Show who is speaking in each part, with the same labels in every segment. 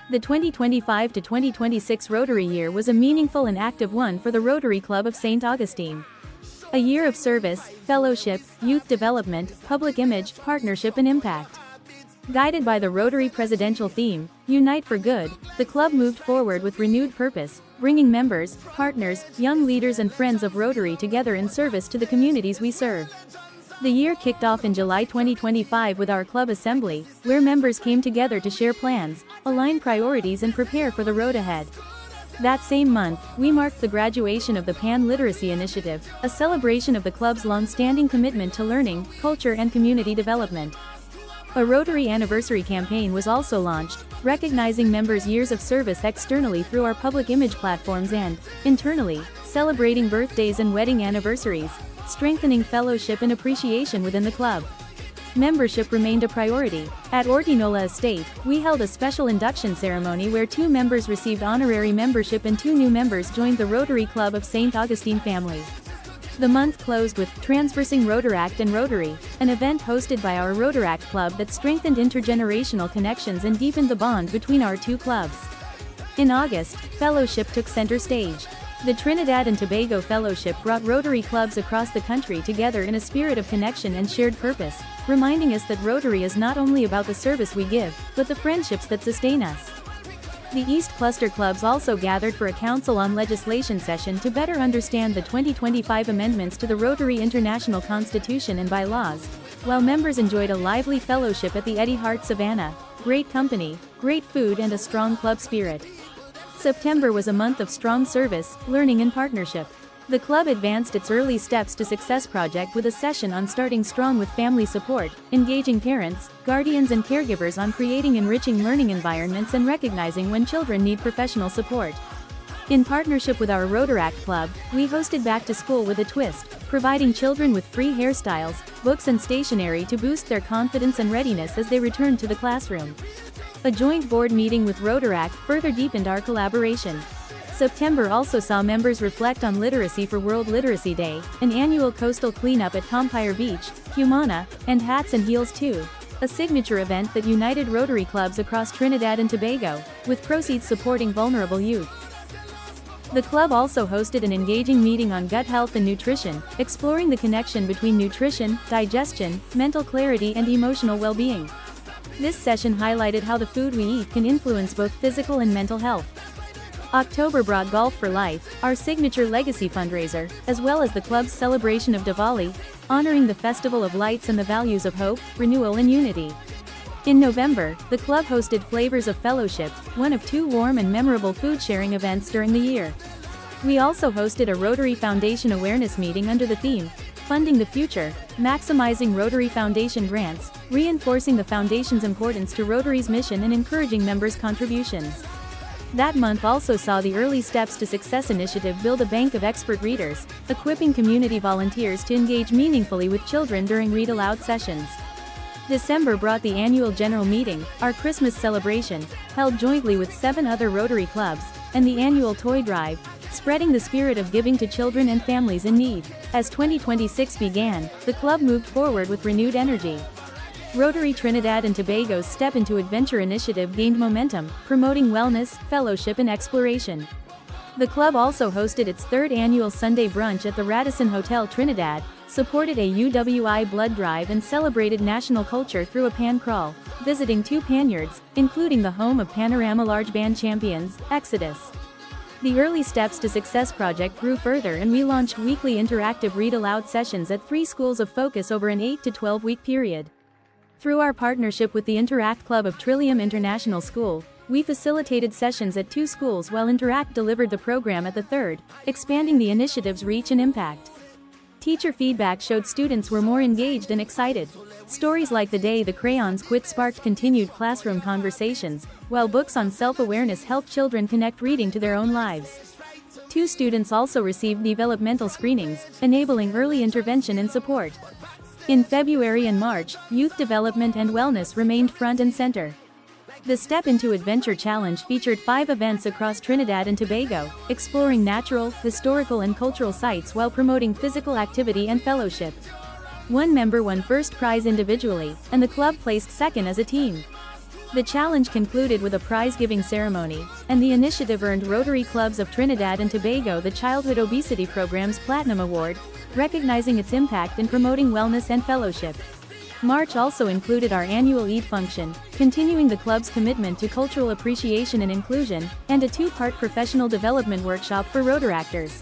Speaker 1: The 2025 to 2026 Rotary year was a meaningful and active one for the Rotary Club of St. Augustine. A year of service, fellowship, youth development, public image, partnership and impact. Guided by the Rotary Presidential Theme, Unite for Good, the club moved forward with renewed purpose, bringing members, partners, young leaders and friends of Rotary together in service to the communities we serve. The year kicked off in July 2025 with our club assembly, where members came together to share plans, align priorities and prepare for the road ahead. That same month, we marked the graduation of the Pan Literacy Initiative, a celebration of the club's long-standing commitment to learning, culture and community development. A Rotary Anniversary campaign was also launched, recognizing members' years of service externally through our public image platforms and, internally, celebrating birthdays and wedding anniversaries, strengthening fellowship and appreciation within the club. Membership remained a priority. At Ortinola Estate, we held a special induction ceremony where 2 members received honorary membership and 2 new members joined the Rotary Club of St. Augustine family. The month closed with Transversing Rotaract and Rotary, an event hosted by our Rotaract Club that strengthened intergenerational connections and deepened the bond between our 2 clubs. In August, fellowship took center stage. The Trinidad and Tobago Fellowship brought Rotary clubs across the country together in a spirit of connection and shared purpose, reminding us that Rotary is not only about the service we give, but the friendships that sustain us. The East Cluster clubs also gathered for a Council on Legislation session to better understand the 2025 amendments to the Rotary International Constitution and bylaws, while members enjoyed a lively fellowship at the Eddie Hart Savannah. Great company, great food and a strong club spirit. September was a month of strong service, learning and partnership. The club advanced its Early Steps to Success project with a session on starting strong with family support, engaging parents, guardians and caregivers on creating enriching learning environments and recognizing when children need professional support. In partnership with our Rotaract Club, we hosted Back to School with a Twist, providing children with free hairstyles, books and stationery to boost their confidence and readiness as they return to the classroom. A joint board meeting with Rotaract further deepened our collaboration. September also saw members reflect on literacy for World Literacy Day, an annual coastal cleanup at Compire Beach, Cumana, and Hats and Heels Too, a signature event that united Rotary clubs across Trinidad and Tobago, with proceeds supporting vulnerable youth. The club also hosted an engaging meeting on gut health and nutrition, exploring the connection between nutrition, digestion, mental clarity and emotional well-being. This session highlighted how the food we eat can influence both physical and mental health. October brought Golf for Life, our signature legacy fundraiser, as well as the club's celebration of Diwali, honoring the festival of lights and the values of hope, renewal and unity. In November, the club hosted Flavors of Fellowship, one of 2 warm and memorable food-sharing events during the year. We also hosted a Rotary Foundation awareness meeting under the theme, Funding the Future, maximizing Rotary Foundation grants, reinforcing the Foundation's importance to Rotary's mission and encouraging members' contributions. That month also saw the Early Steps to Success initiative build a bank of expert readers, equipping community volunteers to engage meaningfully with children during read aloud sessions. December brought the annual general meeting, our Christmas celebration, held jointly with 7 other Rotary clubs, and the annual toy drive, spreading the spirit of giving to children and families in need. As 2026 began, the club moved forward with renewed energy. Rotary Trinidad and Tobago's Step into Adventure initiative gained momentum, promoting wellness, fellowship and exploration. The club also hosted its 3rd annual Sunday brunch at the Radisson Hotel Trinidad, supported a UWI blood drive and celebrated national culture through a pan crawl, visiting 2 panyards, including the home of Panorama Large Band champions, Exodus. The Early Steps to Success project grew further and we launched weekly interactive read-aloud sessions at 3 schools of focus over an 8 to 12-week period. Through our partnership with the Interact Club of Trillium International School, we facilitated sessions at 2 schools while Interact delivered the program at the 3rd, expanding the initiative's reach and impact. Teacher feedback showed students were more engaged and excited. Stories like The Day the Crayons Quit sparked continued classroom conversations, while books on self-awareness helped children connect reading to their own lives. 2 students also received developmental screenings, enabling early intervention and support. In February and March, youth development and wellness remained front and center. The Step into Adventure Challenge featured 5 events across Trinidad and Tobago, exploring natural, historical and cultural sites while promoting physical activity and fellowship. One member won first prize individually, and the club placed second as a team. The challenge concluded with a prize-giving ceremony, and the initiative earned Rotary Clubs of Trinidad and Tobago the Childhood Obesity Program's Platinum Award, recognizing its impact in promoting wellness and fellowship. March also included our annual Eid function, continuing the club's commitment to cultural appreciation and inclusion, and a two-part professional development workshop for Rotaractors.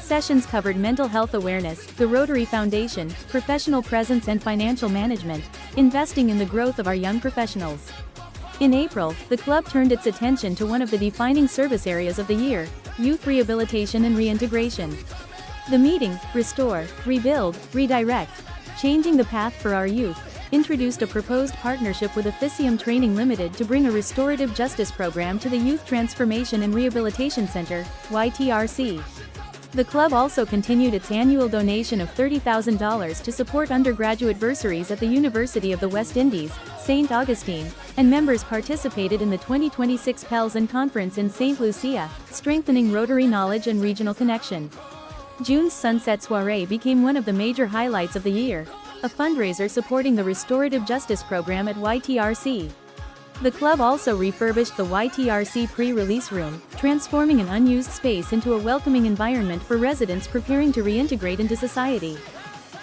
Speaker 1: Sessions covered mental health awareness, the Rotary Foundation, professional presence and financial management, investing in the growth of our young professionals. In April, the club turned its attention to one of the defining service areas of the year, youth rehabilitation and reintegration. The meeting, Restore, Rebuild, Redirect, Changing the Path for Our Youth, introduced a proposed partnership with Officium Training Limited to bring a restorative justice program to the Youth Transformation and Rehabilitation Center, YTRC. The club also continued its annual donation of $30,000 to support undergraduate bursaries at the University of the West Indies, St. Augustine, and members participated in the 2026 Pels and Conference in St. Lucia, strengthening Rotary knowledge and regional connection. June's Sunset Soiree became one of the major highlights of the year, a fundraiser supporting the Restorative Justice Program at YTRC. The club also refurbished the YTRC pre-release room, transforming an unused space into a welcoming environment for residents preparing to reintegrate into society.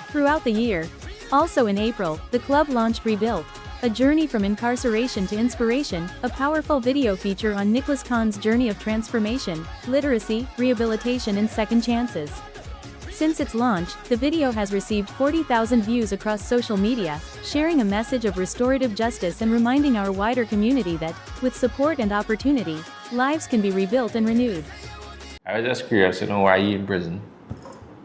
Speaker 1: Throughout the year, also in April, the club launched Rebuilt, a journey from incarceration to inspiration, a powerful video feature on Nicholas Kahn's journey of transformation, literacy, rehabilitation and second chances. Since its launch, the video has received 40,000 views across social media, sharing a message of restorative justice and reminding our wider community that, with support and opportunity, lives can be rebuilt and renewed.
Speaker 2: I was just curious to know why he in prison.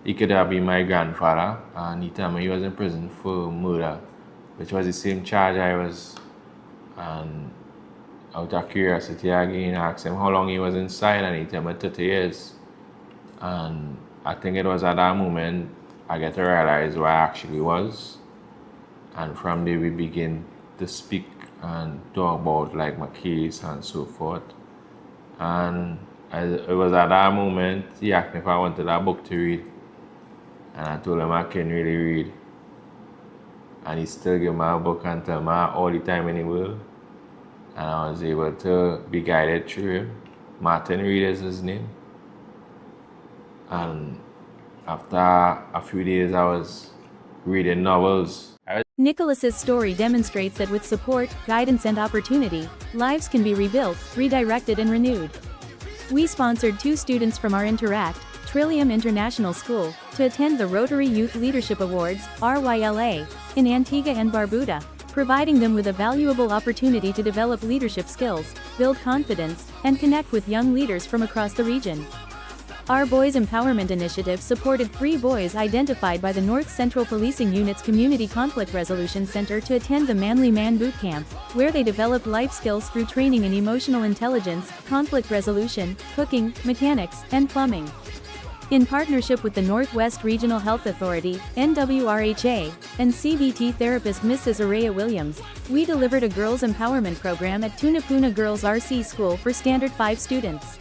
Speaker 2: He could have been my grandfather, and he told me he was in prison for murder, which was the same charge I was. And out of curiosity again, I asked him how long he was inside, and he told me 30 years. And I think it was at that moment I get to realize where I actually was. And from there we begin to speak and talk about like my case and so forth. And it was at that moment he asked me if I wanted a book to read. And I told him I can't really read. And he still gave me a book and tell me all the time in the world. And I was able to be guided through him. Martin Reed is his name. And after a few days I was reading novels.
Speaker 1: Nicholas's story demonstrates that with support, guidance and opportunity, lives can be rebuilt, redirected and renewed. We sponsored 2 students from our Interact, Trillium International School, to attend the Rotary Youth Leadership Awards, RYLA, in Antigua and Barbuda, providing them with a valuable opportunity to develop leadership skills, build confidence, and connect with young leaders from across the region. Our Boys Empowerment Initiative supported 3 boys identified by the North Central Policing Unit's Community Conflict Resolution Center to attend the Manly Man Boot Camp, where they developed life skills through training in emotional intelligence, conflict resolution, cooking, mechanics, and plumbing. In partnership with the Northwest Regional Health Authority, NWRHA, and CBT therapist Mrs. Araya Williams, we delivered a girls' empowerment program at Tunapuna Girls RC School for Standard 5 students.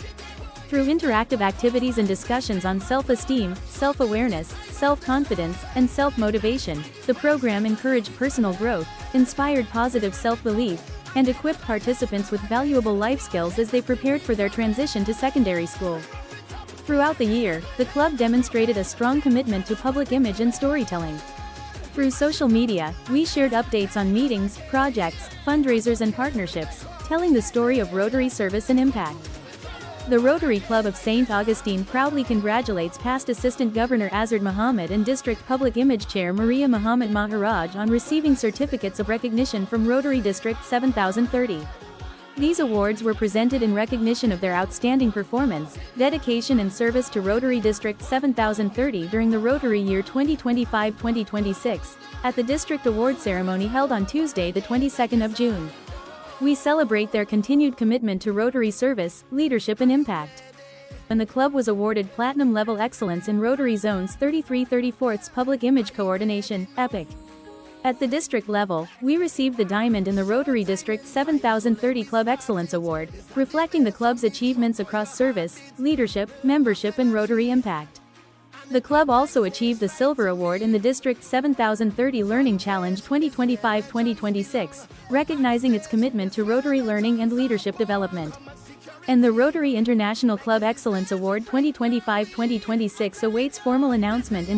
Speaker 1: Through interactive activities and discussions on self-esteem, self-awareness, self-confidence, and self-motivation, the program encouraged personal growth, inspired positive self-belief, and equipped participants with valuable life skills as they prepared for their transition to secondary school. Throughout the year, the club demonstrated a strong commitment to public image and storytelling. Through social media, we shared updates on meetings, projects, fundraisers and partnerships, telling the story of Rotary service and impact. The Rotary Club of St. Augustine proudly congratulates past Assistant Governor Azard Muhammad and District Public Image Chair Maria Muhammad Maharaj on receiving certificates of recognition from Rotary District 7030. These awards were presented in recognition of their outstanding performance, dedication and service to Rotary District 7030 during the Rotary Year 2025-2026, at the District Award Ceremony held on Tuesday the 22nd of June. We celebrate their continued commitment to Rotary service, leadership and impact. And the club was awarded Platinum Level Excellence in Rotary Zones 33-34's Public Image Coordination, EPIC. At the district level, we received the Diamond in the Rotary District 7030 Club Excellence Award, reflecting the club's achievements across service, leadership, membership and Rotary impact. The club also achieved the Silver Award in the District's 7030 Learning Challenge 2025-2026, recognizing its commitment to Rotary learning and leadership development. And the Rotary International Club Excellence Award 2025-2026 awaits formal announcement in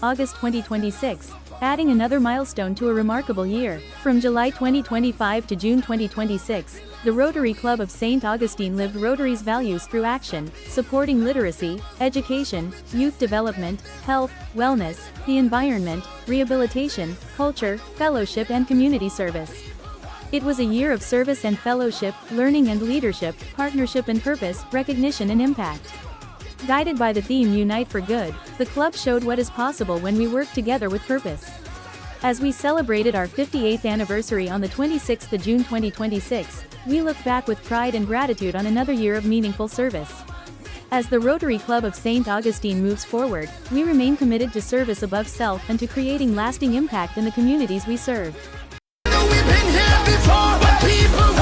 Speaker 1: August 2026, adding another milestone to a remarkable year. From July 2025 to June 2026, the Rotary Club of St. Augustine lived Rotary's values through action, supporting literacy, education, youth development, health, wellness, the environment, rehabilitation, culture, fellowship and community service. It was a year of service and fellowship, learning and leadership, partnership and purpose, recognition and impact. Guided by the theme Unite for Good, the club showed what is possible when we work together with purpose. As we celebrated our 58th anniversary on the 26th of June 2026, we look back with pride and gratitude on another year of meaningful service. As the Rotary Club of St. Augustine moves forward, we remain committed to service above self and to creating lasting impact in the communities we serve.
Speaker 3: We've been here before, but people